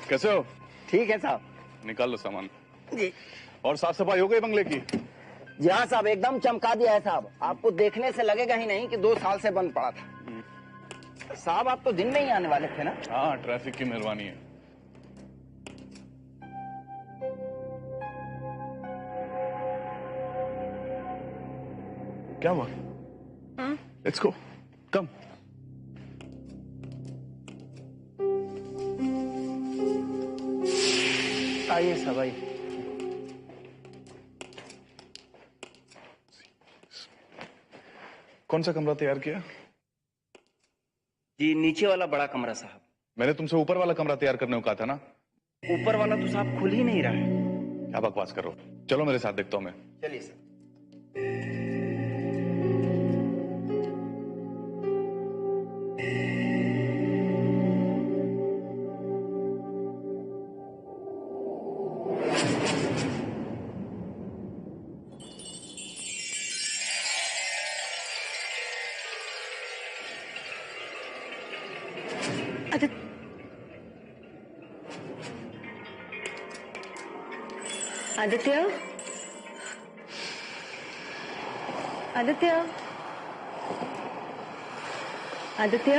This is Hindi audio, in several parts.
कैसे हो? ठीक है साहब। निकाल लो सामान जी। और साफ सफाई हो गई बंगले की? जी हाँ साहब, एकदम चमका दिया है साहब। आपको देखने से लगेगा ही नहीं कि 2 साल से बंद पड़ा था। साहब आप तो दिन में ही आने वाले थे ना? हाँ, ट्रैफिक की मेहरबानी है। क्या हुआ? लेट्स गो, कम। आइए साहब आइए। कौन सा कमरा तैयार किया? जी नीचे वाला बड़ा कमरा साहब। मैंने तुमसे ऊपर वाला कमरा तैयार करने को कहा था ना? ऊपर वाला तो साहब खुल ही नहीं रहा है। क्या बकवास कर रहे हो? चलो मेरे साथ, देखता हूं मैं। चलिए सर। आदित्य, आदित्य, आदित्य, आदित्य,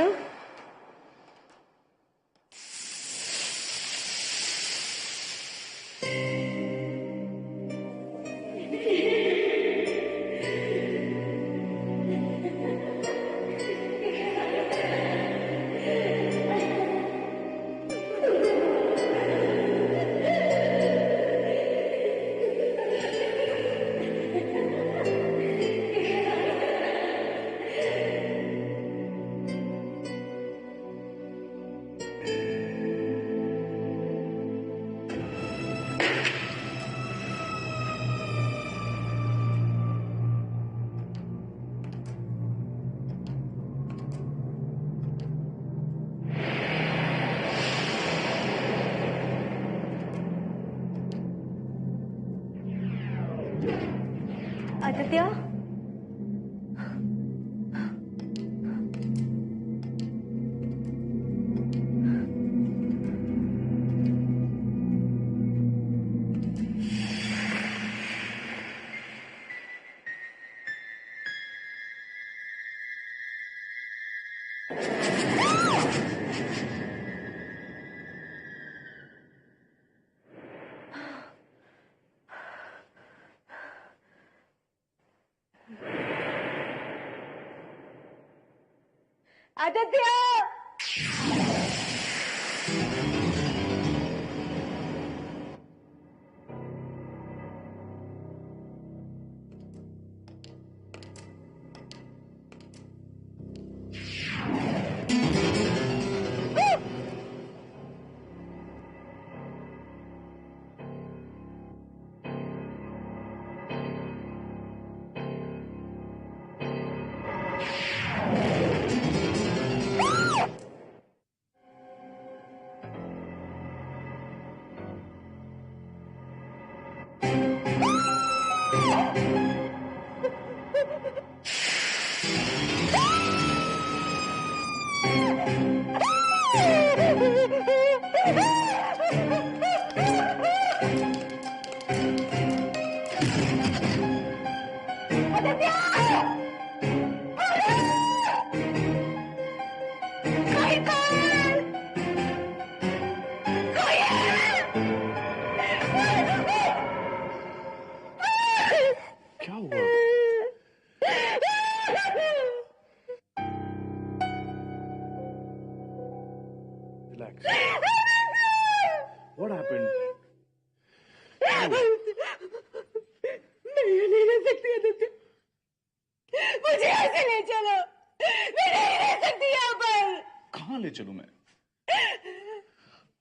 आदित्य, क्या हुआ? Relax. What happened? मैं यहाँ नहीं रह सकती आदित्य, मुझे यहाँ से ले चलो, मैं नहीं रह सकती यहाँ पर। कहाँ ले चलूं मैं?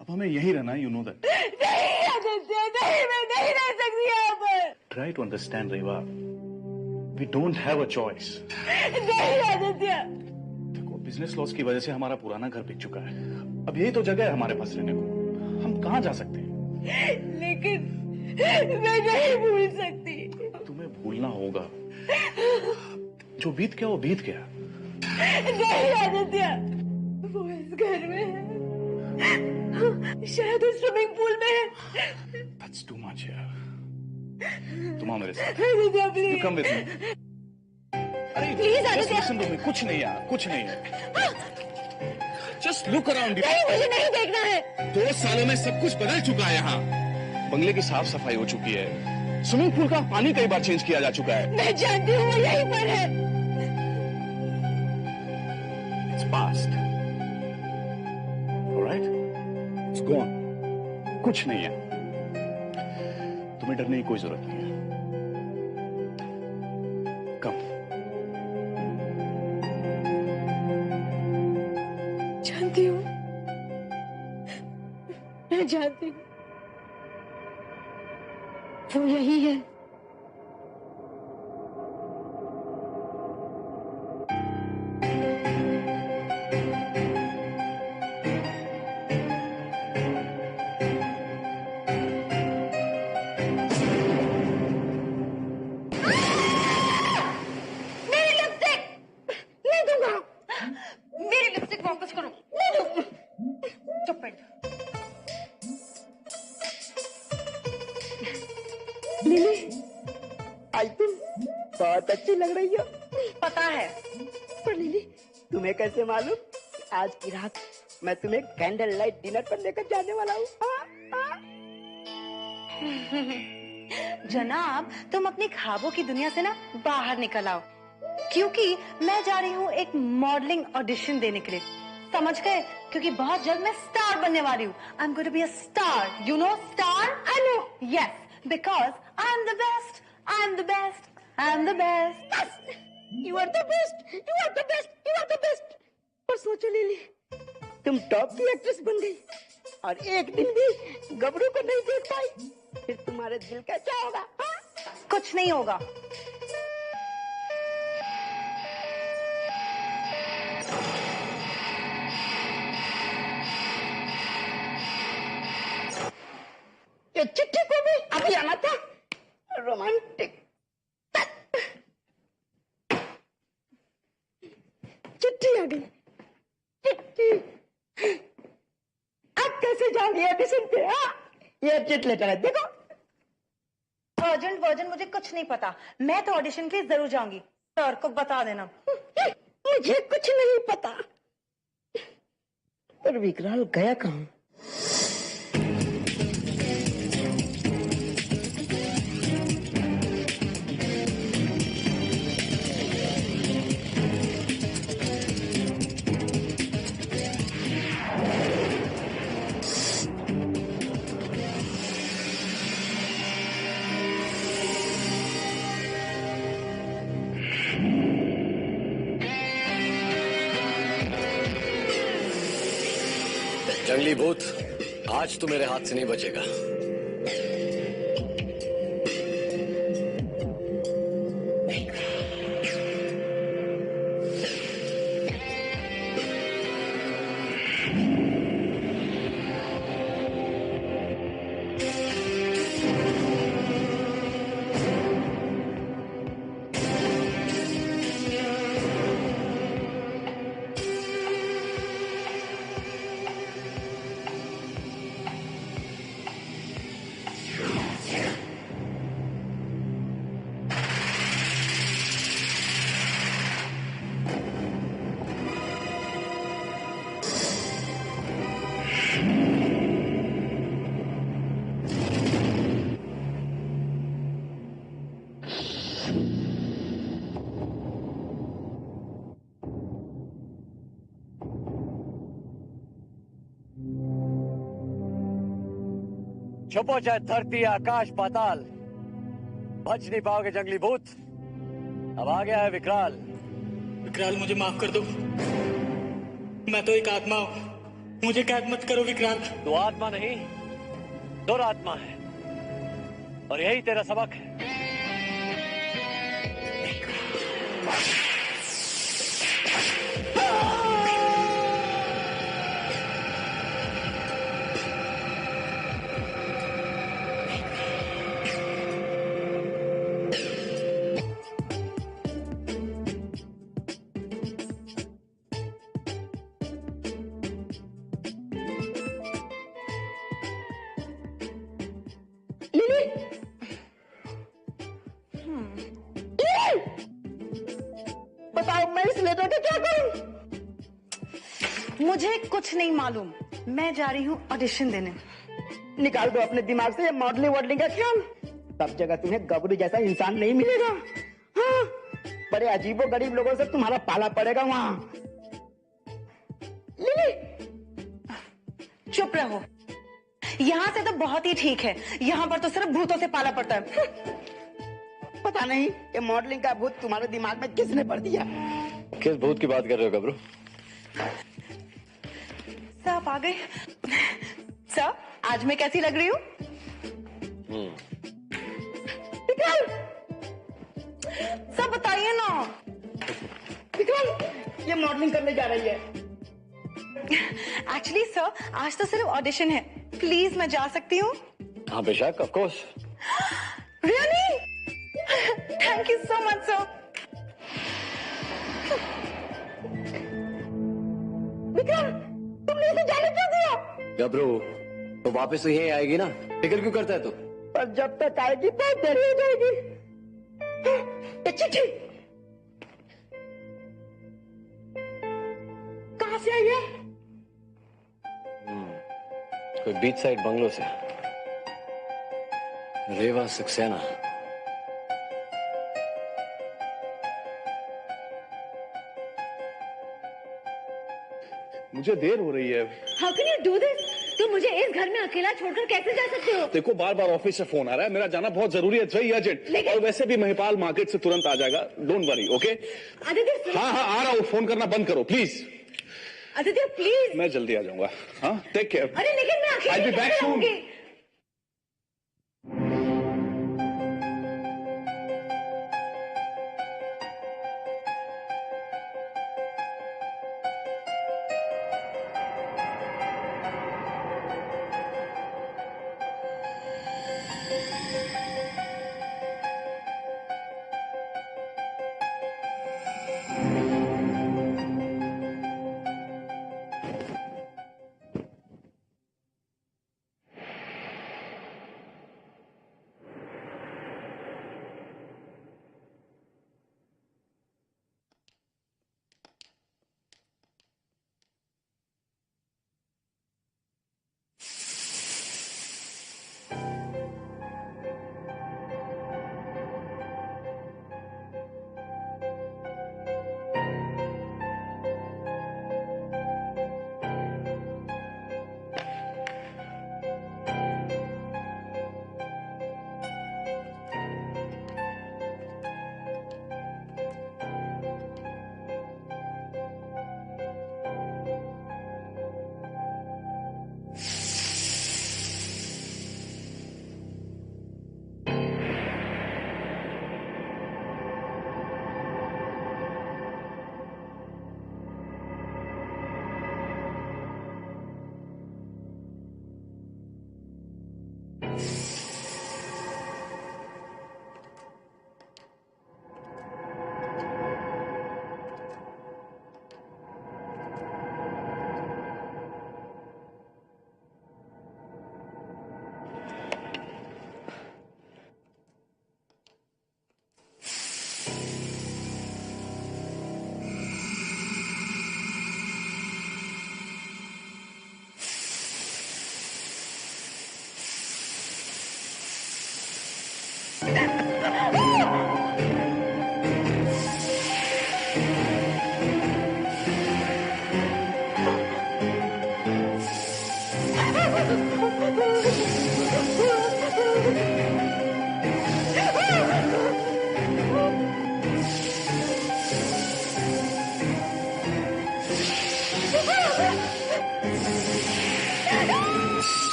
अब हमें यहीं रहना है, you know that. नहीं आदित्य, नहीं, मैं नहीं रह सकती यहाँ पर। Try to understand, Reva. We don't have a choice. नहीं आदित्य। देखो, बिजनेस लॉस की वजह से हमारा पुराना घर बिक चुका है। अब यही तो जगह है हमारे पास रहने को। हम कहाँ जा सकते हैं? लेकिन मैं नहीं भूल सकती। तुम्हें भूलना होगा। जो बीत गया वो बीत गया। नहीं आदित्य, वो इस घर में है, शायद उस स्विमिंग पूल में है। That's too much यार। तुम आओ मेरे साथ। Aditya You please, come with me। अरे please just Aditya. listen to me। कुछ नहीं यार, कुछ नहीं है। Just look around you। नहीं, मुझे नहीं देखना है। 2 सालों में सब कुछ बदल चुका है यहाँ। बंगले की साफ सफाई हो चुकी है। स्विमिंग पूल का पानी कई बार चेंज किया जा चुका है। मैं जानती हूँ वो यहीं पर है। It's past। Alright? It's gone। कुछ नहीं है। तुम्हें डरने की कोई जरूरत नहीं है। Come। जानती हूँ, मैं जानती हूँ, वो यही है। मेरी लिपस्टिक नहीं दूंगा। मेरी लिपस्टिक वापस करो। नहीं दूंगा। चुप बैठ। लिली, आज तुम बहुत अच्छी लग रही हो। पता है, पर लिली तुम्हें कैसे मालूम कि आज की रात मैं तुम्हें कैंडल लाइट डिनर पर लेकर जाने वाला हूँ? जनाब, तुम अपनी ख्वाबों की दुनिया से ना बाहर निकल आओ, क्योंकि मैं जा रही हूँ एक मॉडलिंग ऑडिशन देने के लिए। समझ गए? क्योंकि बहुत जल्द मैं स्टार बनने वाली हूँ। I am going to be a star. You know star? I know. Yes, because I am the best. I am the best. I am the best. You are the best, you are the best, you are the best. और सोचो लिली, तुम टॉप की एक्ट्रेस बन गई और एक दिन भी गबरू को नहीं देख पाई, फिर तुम्हारे दिल का क्या होगा? हाँ? कुछ नहीं होगा। ये चिट्ठी को भी अभी आना था। रोमांटिक। चिट्ठी आ गई। चिट्ठी। अब कैसे जाओगी ऑडिशन पे? हाँ, ये चिट लेटर है, देखो। वर्जन मुझे कुछ नहीं पता। मैं तो ऑडिशन के लिए जरूर जाऊंगी। सर को बता देना। मुझे कुछ नहीं पता। पर विकराल गया कहाँ? जंगली भूत, आज तो मेरे हाथ से नहीं बचेगा। छुपो चाहे धरती आकाश पाताल, बच नहीं पाओगे जंगली भूत। अब आ गया है विकराल। विकराल, मुझे माफ कर दो। मैं तो एक आत्मा हूँ, मुझे कैद मत करो विकराल। तू आत्मा नहीं, दुरात्मा है, और यही तेरा सबक है। मुझे कुछ नहीं मालूम। मैं जा रही हूँ ऑडिशन देने। निकाल दो अपने दिमाग से ये मॉडलिंग वॉडलिंग का ख्याल। सब जगह तुम्हें गबरू जैसा इंसान नहीं मिलेगा। हाँ, बड़े अजीबो गरीब लोगों से तुम्हारा पाला पड़ेगा वहां। लिली, चुप रहो। यहाँ से तो बहुत ही ठीक है, यहाँ पर तो सिर्फ भूतों से पाला पड़ता है। पता नहीं ये मॉडलिंग का भूत तुम्हारे दिमाग में किसने भर दिया। किस भूत की बात कर रहे हो गबरू? सर आप आ गए। सर आज मैं कैसी लग रही हूँ? सब बताइए ना। ये मॉडलिंग करने जा रही है। एक्चुअली सर आज तो सिर्फ ऑडिशन है, प्लीज मैं जा सकती हूँ? हाँ बेशक, of course. Really? Thank you so much sir. Vikram, तुमने इसे जाने क्यों दिया? गबरू तो वापस तो यही आएगी ना, फिक्र क्यों करता है तू? पर जब तक आएगी बहुत देरी हो जाएगी। ये चिट्ठी कहां से आई है? कोई बीच साइड बंगलो से। रेवा सक्सेना। मुझे देर हो रही है। How can you do this? तुम मुझे इस घर में अकेला छोड़कर कैसे जा सकते हो? देखो बार बार ऑफिस से फोन आ रहा है, मेरा जाना बहुत जरूरी है, वेरी अर्जेंट। और वैसे भी महिपाल मार्केट से तुरंत आ जाएगा, डोंट वरी, ओके? आदित्य हाँ हाँ आ रहा हूँ, फोन करना बंद करो प्लीज। आदित्य प्लीज। मैं जल्दी आ जाऊंगा। हाँ टेक केयर। अरे लेकिन मैं I'll अकेले be back कैसे soon. रहूंगी?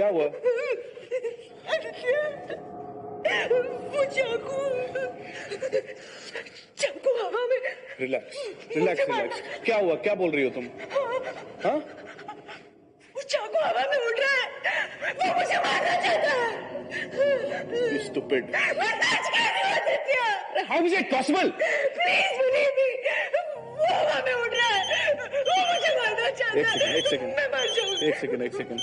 क्या हुआ? वो चाकू हवा में। Relax relax relax. क्या हुआ? क्या बोल रही हो तुम? हाँ? वो चाकू हवा में उड़ रहा है, वो मुझे मारना चाहता है। Stupid. मैं सच कह रही हूँ Aditya. How is it possible? Please believe me, वो हवा में उड़ रहा है, वो मुझे मारना चाहता है। एक सेकंड मैं मर जाऊंगी। एक सेकंड।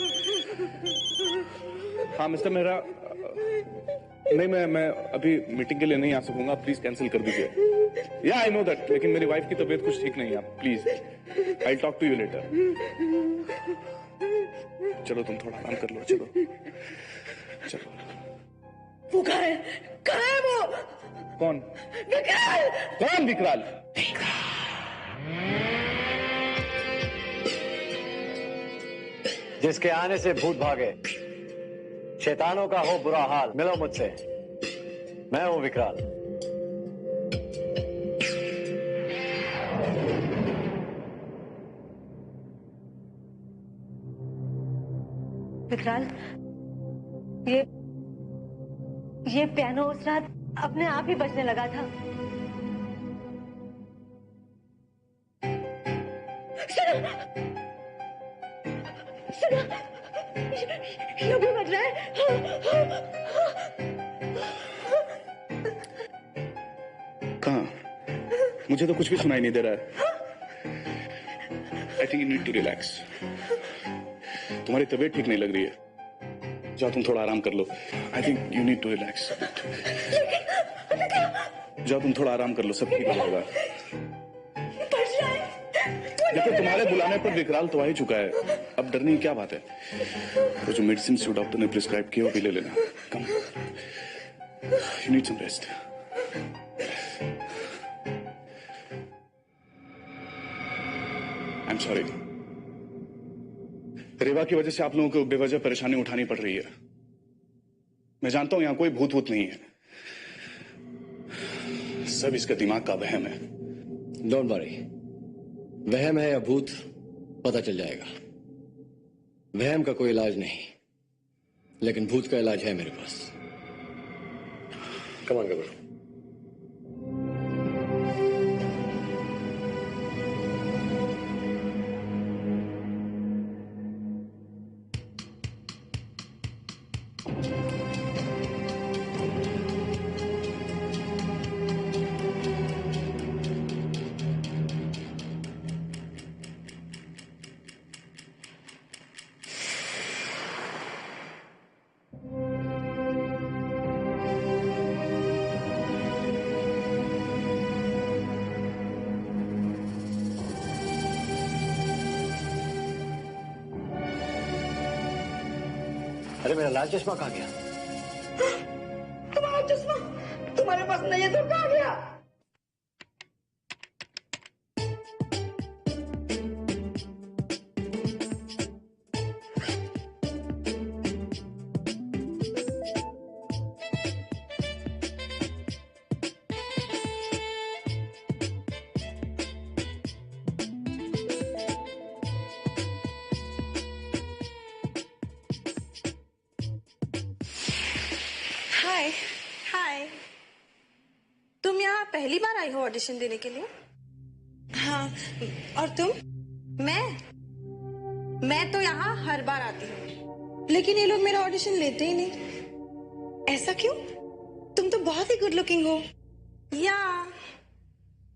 हाँ मिस्टर मेहरा, नहीं मैं अभी मीटिंग के लिए नहीं आ सकूंगा, प्लीज कैंसिल कर दीजिए। या आई नो दैट, लेकिन मेरी वाइफ की तबीयत कुछ ठीक नहीं है, please I talk to you later. चलो तुम थोड़ा आराम कर लो, चलो। वो कहाँ है वो? कौन? विकराल। कौन विकराल? जिसके आने से भूत भागे, शैतानों का हो बुरा हाल, मिलो मुझसे, मैं हूं विकराल। विकराल, ये पियानो उस रात अपने आप ही बजने लगा था। सुनो, ये भी बज रहा है। कहाँ? मुझे तो कुछ भी सुनाई नहीं दे रहा है। आई think you need to relax. तुम्हारी तबीयत ठीक नहीं लग रही है, जाओ तुम थोड़ा आराम कर लो। I think you need to relax. जाओ तुम थोड़ा आराम कर लो, सब ठीक हो जाएगा। देखो तुम्हारे बुलाने पर विकराल तो आ ही चुका है, अब डरने की क्या बात है। तो जो मेडिसिन जो डॉक्टर ने प्रिस्क्राइब किया वो भी ले लेना। Come, you need some rest. I am sorry, Reva की वजह से आप लोगों को बेवजह परेशानी उठानी पड़ रही है। मैं जानता हूं यहां कोई भूत वूत नहीं है, सब इसका दिमाग का वहम है। डोंट वरी, वहम है या भूत पता चल जाएगा। वहम का कोई इलाज नहीं, लेकिन भूत का इलाज है मेरे पास। कम ऑन गबरू। अरे मेरा लाल चश्मा कहाँ गया? तुम्हारा चश्मा तुम्हारे पास नहीं है तो कहाँ गया? हाय हाय, तुम यहाँ पहली बार आई हो ऑडिशन देने के लिए? हाँ, और तुम? मैं तो यहाँ हर बार आती हूँ, लेकिन ये लोग मेरा ऑडिशन लेते ही नहीं। ऐसा क्यों? तुम तो बहुत ही गुड लुकिंग हो। या,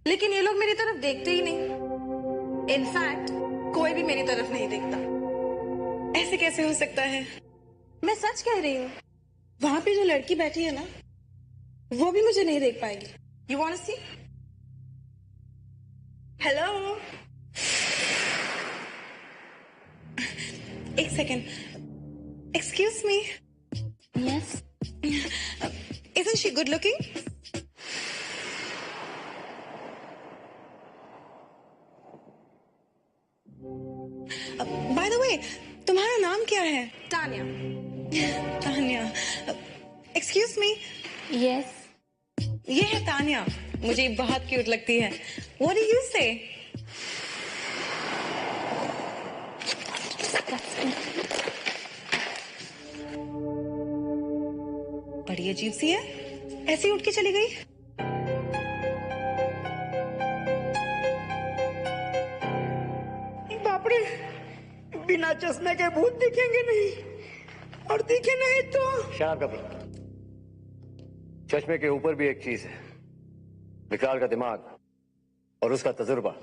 लेकिन ये लोग मेरी तरफ देखते ही नहीं। इनफैक्ट कोई भी मेरी तरफ नहीं देखता। ऐसे कैसे हो सकता है? मैं सच कह रही हूँ। वहां पे जो लड़की बैठी है ना, वो भी मुझे नहीं देख पाएगी। You want to see? Hello, एक second. Excuse me. Yes, Isn't she good looking? By the way, तुम्हारा नाम क्या है? Tanya. Tanya. Excuse me. Yes, ये है तान्या, मुझे बहुत क्यूट लगती है। What do you say? बड़ी अजीब सी है, ऐसे ही उठ के चली गई। बाप रे, बिना चश्मे के भूत दिखेंगे नहीं, और दिखे नहीं तो शराब का प्रॉब्लम। चश्मे के ऊपर भी एक चीज है, विकराल का दिमाग और उसका तजुर्बा।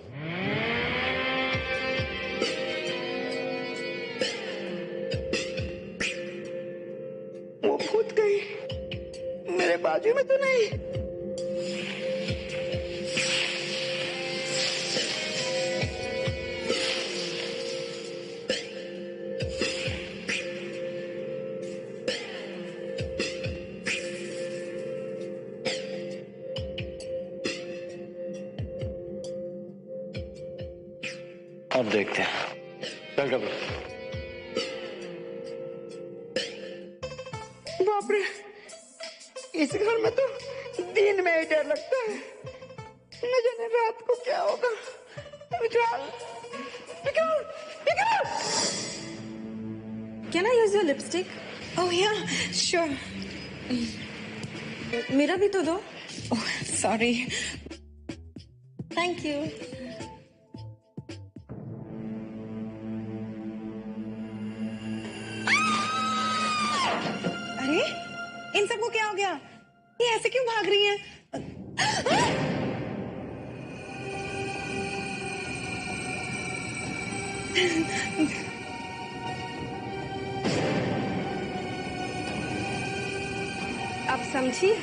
वो भूत गई, मेरे बाजू में तो नहीं। अब देखते हैं। चल कब बाप रे, इस घर में तो दिन में ही डर लगता है, न जाने रात को क्या होगा। विकराल, विकराल, विकराल! Can I use your lipstick? Oh yeah, sure. मेरा भी तो दो। Oh, sorry. Thank you. अरे, इन सबको क्या हो गया? ये ऐसे क्यों भाग रही हैं? अब समझी?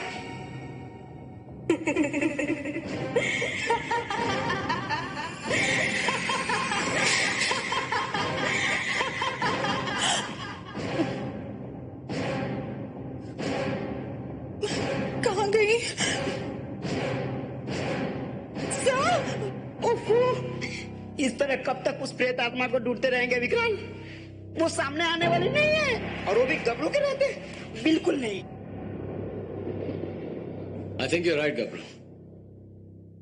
कहाँ गई? इस तरह कब तक उस प्रेत आत्मा को ढूंढते रहेंगे विकराल? वो सामने आने वाली नहीं है, और वो भी गबरू के रहते, बिल्कुल नहीं। आई थिंक यू राइट गबरू।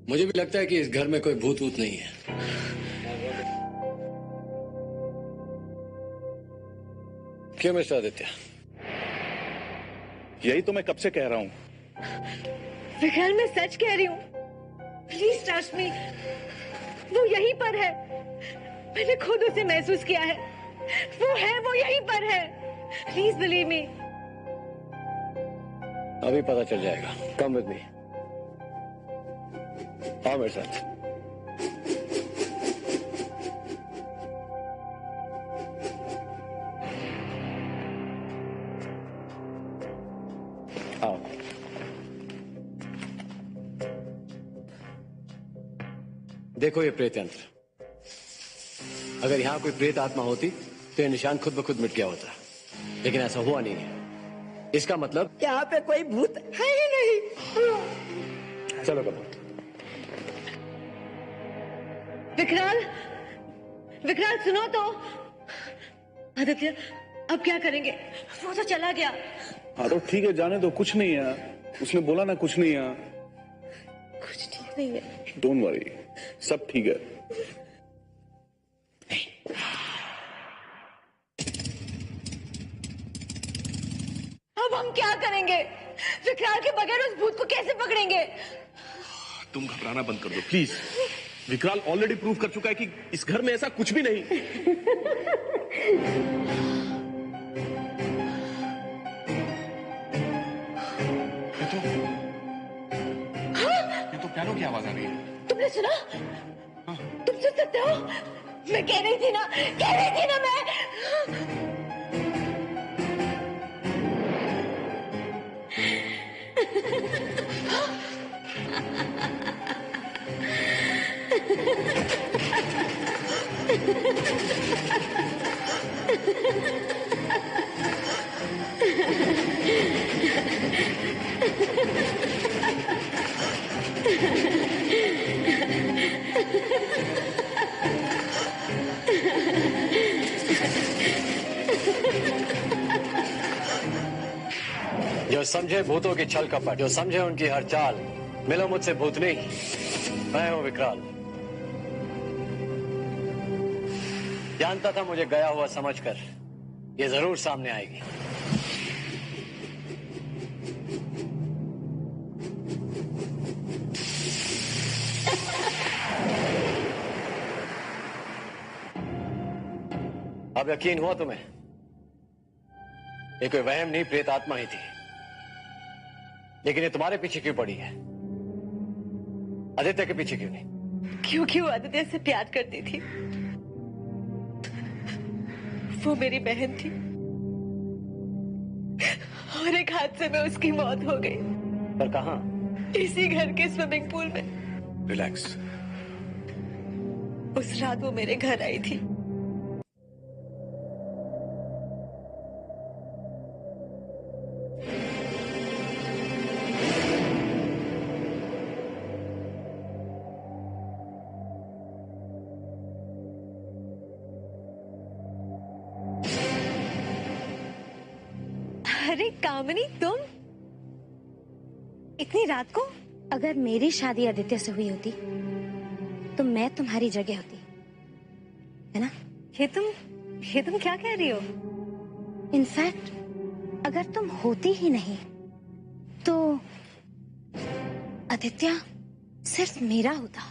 मुझे भी लगता है कि इस घर में कोई भूत वूत नहीं है। क्यों मिस्टर आदित्य? यही तो मैं कब से कह रहा हूं। विकराल, मैं सच कह रही हूँ, प्लीज ट्रस्ट मी, वो यहीं पर है। मैंने खुद उसे महसूस किया है, वो यहीं पर है। Please believe me. अभी पता चल जाएगा। कम विद मी, आओ मेरे साथ। आओ। देखो ये प्रेत यंत्र। अगर यहां कोई प्रेत आत्मा होती तो ये निशान खुद ब खुद मिट गया होता, लेकिन ऐसा हुआ नहीं है। इसका मतलब यहाँ पे कोई भूत है ही नहीं। चलो करो। विकराल, विकराल सुनो तो। आदित्य, अब क्या करेंगे? वो तो चला गया। हाँ तो ठीक है, जाने दो, कुछ नहीं है। उसने बोला ना कुछ नहीं है। कुछ ठीक नहीं है। डोंट वरी, सब ठीक है। अब हम क्या करेंगे? विकराल के बगैर उस भूत को कैसे पकड़ेंगे? तुम घबराना बंद कर दो प्लीज। विकराल ऑलरेडी प्रूव कर चुका है कि इस घर में ऐसा कुछ भी नहीं। ये तो पियानो की आवाज आ रही है। तुमने सुना? तुम सुन सकते हो? मैं कह रही थी ना मैं। जो समझे भूतों की छल कपट, जो समझे उनकी हर चाल, मिलो मुझसे भूतनी, मैं हूं विकराल। जानता था मुझे गया हुआ समझकर ये जरूर सामने आएगी। अब यकीन हुआ तुम्हें? ये कोई वहम नहीं, प्रेत आत्मा ही थी। लेकिन ये तुम्हारे पीछे क्यों पड़ी है? आदित्य के पीछे क्यों नहीं? क्योंकि वो आदित्य से प्यार करती थी। वो मेरी बहन थी और एक हादसे में उसकी मौत हो गई। पर कहां? इसी घर के स्विमिंग पूल में। रिलैक्स। उस रात वो मेरे घर आई थी। अरे कामिनी, तुम इतनी रात को? अगर मेरी शादी आदित्य से हुई होती तो मैं तुम्हारी जगह होती, है ना? ये तुम क्या कह रही हो? इनफैक्ट अगर तुम होती ही नहीं तो आदित्य सिर्फ मेरा होता।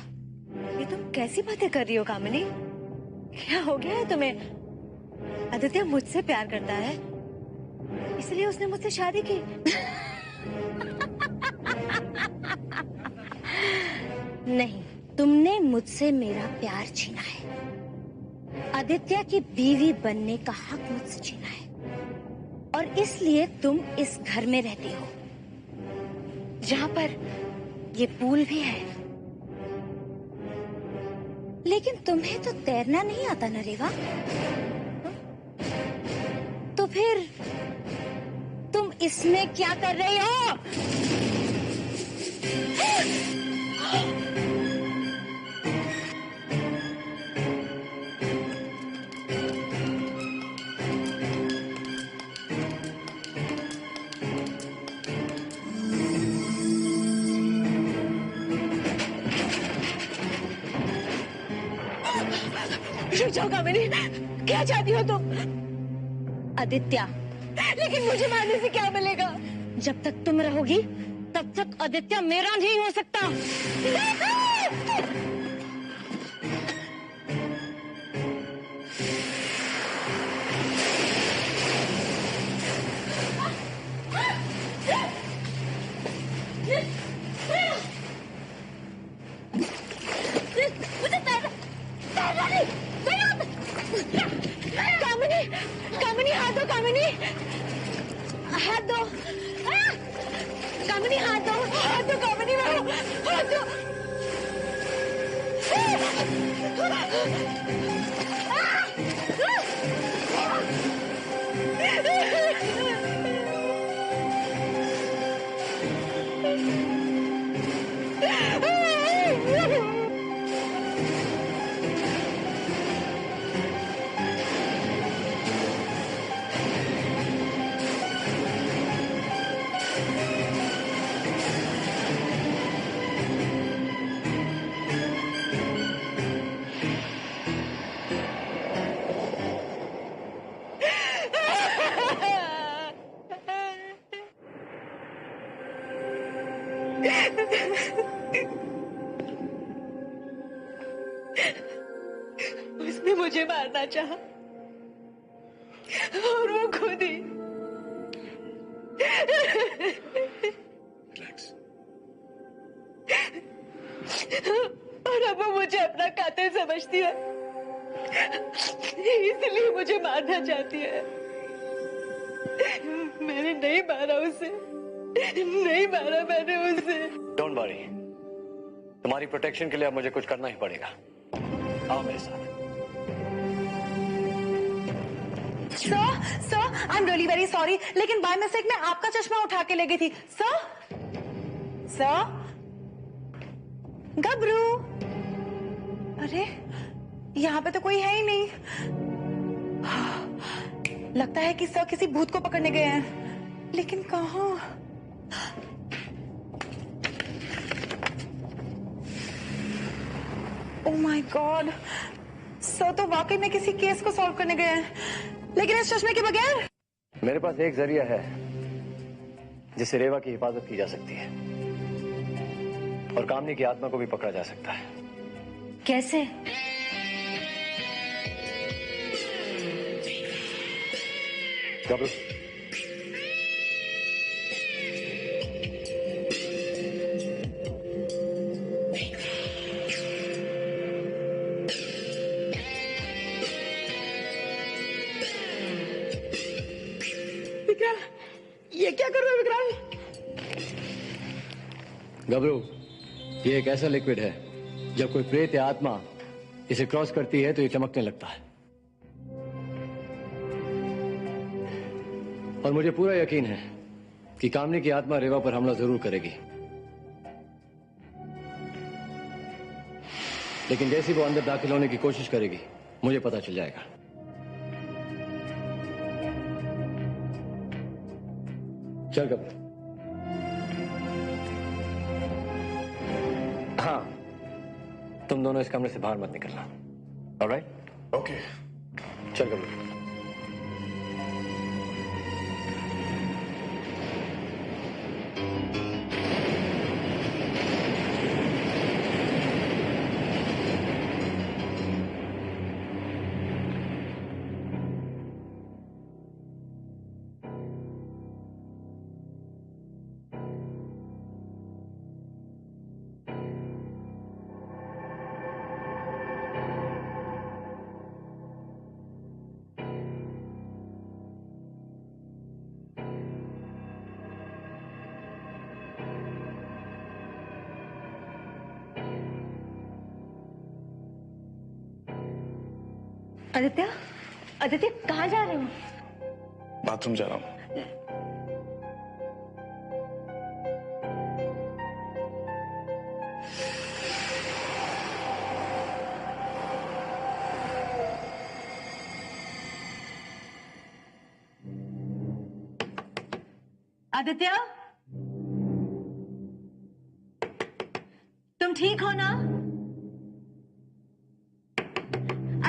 ये तुम कैसी बातें कर रही हो कामिनी? क्या हो गया है तुम्हें? आदित्य मुझसे प्यार करता है, इसलिए उसने मुझसे शादी की। नहीं, तुमने मुझसे मेरा प्यार छीना है। आदित्य की बीवी बनने का हक मुझसे छीना है और इसलिए तुम इस घर में रहती हो जहां पर ये पूल भी है। लेकिन तुम्हें तो तैरना नहीं आता ना रेवा? तो फिर तुम इसमें क्या कर रही हो? रुक जाओ कामिनी, क्या चाहती हो तुम? आदित्य। लेकिन मुझे मारने से क्या मिलेगा? जब तक तुम रहोगी तब तक आदित्य मेरा नहीं हो सकता। कामिनी, कामिनी हाथ दो, कामिनी हाथ दो, कामिनी हाथ दो, हाथ दो कामिनी, हाथ दो। उसने मुझे मारना चाहा और वो खुद ही। और अब वो मुझे अपना कातिल समझती है, इसलिए मुझे मारना चाहती है। मैंने नहीं मारा उसे, नहीं मारा मैंने उसे। डोंट वरी, तुम्हारी प्रोटेक्शन के लिए अब मुझे कुछ करना ही पड़ेगा। आओ मेरे साथ। Sir, I am really very sorry, लेकिन बाय मिस्टेक मैं आपका चश्मा उठा के ले गई थी। सर, गबरू, अरे यहाँ पे तो कोई है ही नहीं। लगता है कि सर किसी भूत को पकड़ने गए हैं, लेकिन कहाँ? ओह माय गॉड, सर तो वाकई में किसी केस को सॉल्व करने गए हैं, लेकिन इस चश्मे के बगैर। मेरे पास एक जरिया है जिससे रेवा की हिफाजत की जा सकती है और कामनी की आत्मा को भी पकड़ा जा सकता है। कैसे? गबरू, विक्रम, ये क्या कर रहे हो विक्रम? गबरू, ये एक ऐसा लिक्विड है, जब कोई प्रेत या आत्मा इसे क्रॉस करती है तो ये चमकने लगता है। और मुझे पूरा यकीन है कि कामनी की आत्मा रेवा पर हमला जरूर करेगी, लेकिन जैसे वो अंदर दाखिल होने की कोशिश करेगी मुझे पता चल जाएगा। चल गबरू। हाँ, तुम दोनों इस कमरे से बाहर मत निकलना। ऑलराइट? ओके। चल गबरू। आदित्य, आदित्य कहाँ जा रहे हो? बाथरूम जा रहा हूँ। आदित्य, तुम ठीक हो ना?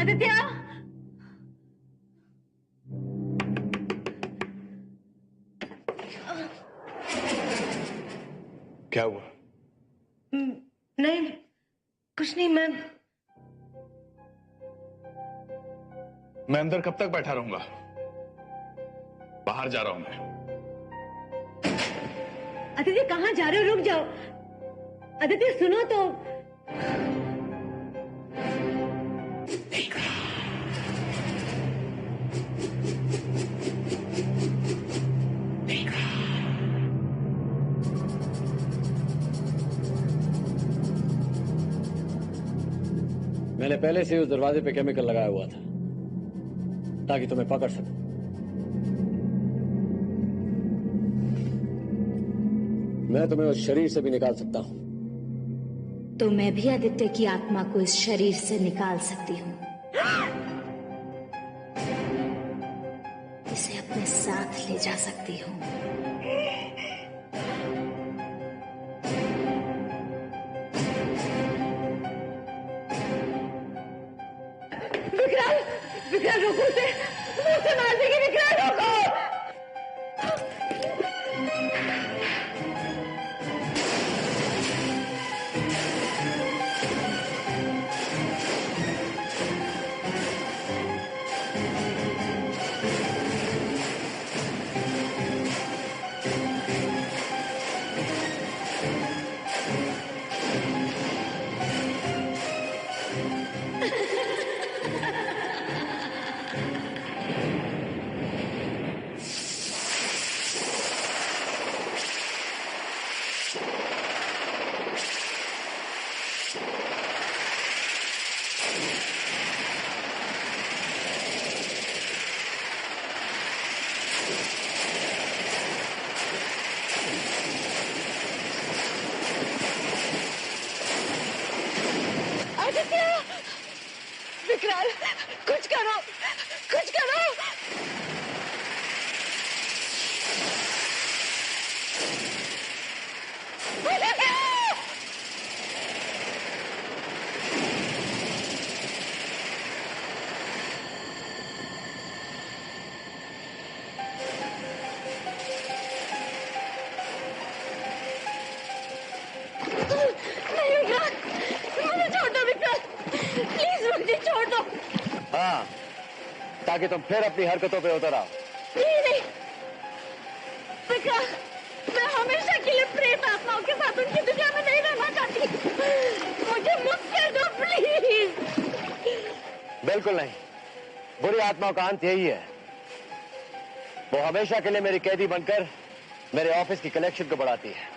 आदित्य, क्या हुआ? नहीं, कुछ नहीं। मैं अंदर कब तक बैठा रहूंगा? बाहर जा रहा हूं मैं। आदित्य कहाँ जा रहे हो? रुक जाओ। आदित्य सुनो तो। मैंने पहले से उस दरवाजे पे केमिकल लगाया हुआ था ताकि तुम्हें पकड़ सकूं। मैं तुम्हें उस शरीर से भी निकाल सकता हूं। तो मैं भी आदित्य की आत्मा को इस शरीर से निकाल सकती हूँ। इसे अपने साथ ले जा सकती हूँ। विक्रांत, विक्रांत रुको, मुझसे मार देगी। विक्रांत रुको। विक्रांत, कुछ करो, कुछ करो। हाँ, ताकि तुम फिर अपनी हरकतों पे उतर आओ। नहीं, विक्रम, मैं हमेशा के लिए प्रेत आत्माओं के साथ उनकी दुनिया में नहीं रहना चाहती। मुझे मुक्त कर दो प्लीज। बिल्कुल नहीं, बुरी आत्माओं का अंत यही है, वो हमेशा के लिए मेरी कैदी बनकर मेरे ऑफिस की कलेक्शन को बढ़ाती है।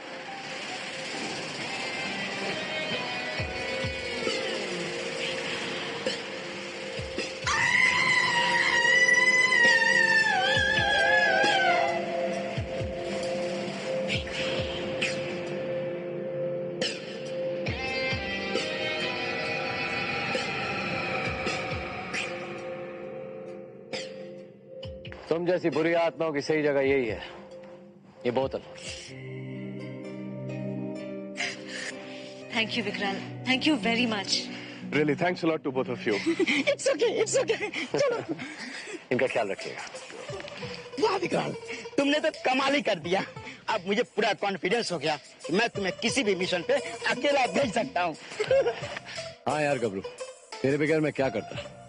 तुम जैसी बुरी आत्माओं की सही जगह यही है, ये बोतल। Thank you Vikrant, thank you very much. Really, thanks a lot to both of you. It's okay चलो। इनका ख्याल रखिएगा। वाह विक्रांत, तुमने तो कमाल ही कर दिया। अब मुझे पूरा कॉन्फिडेंस हो गया कि मैं तुम्हें किसी भी मिशन पे अकेला भेज सकता हूँ। हाँ यार गबरू, तेरे बगैर मैं क्या करता।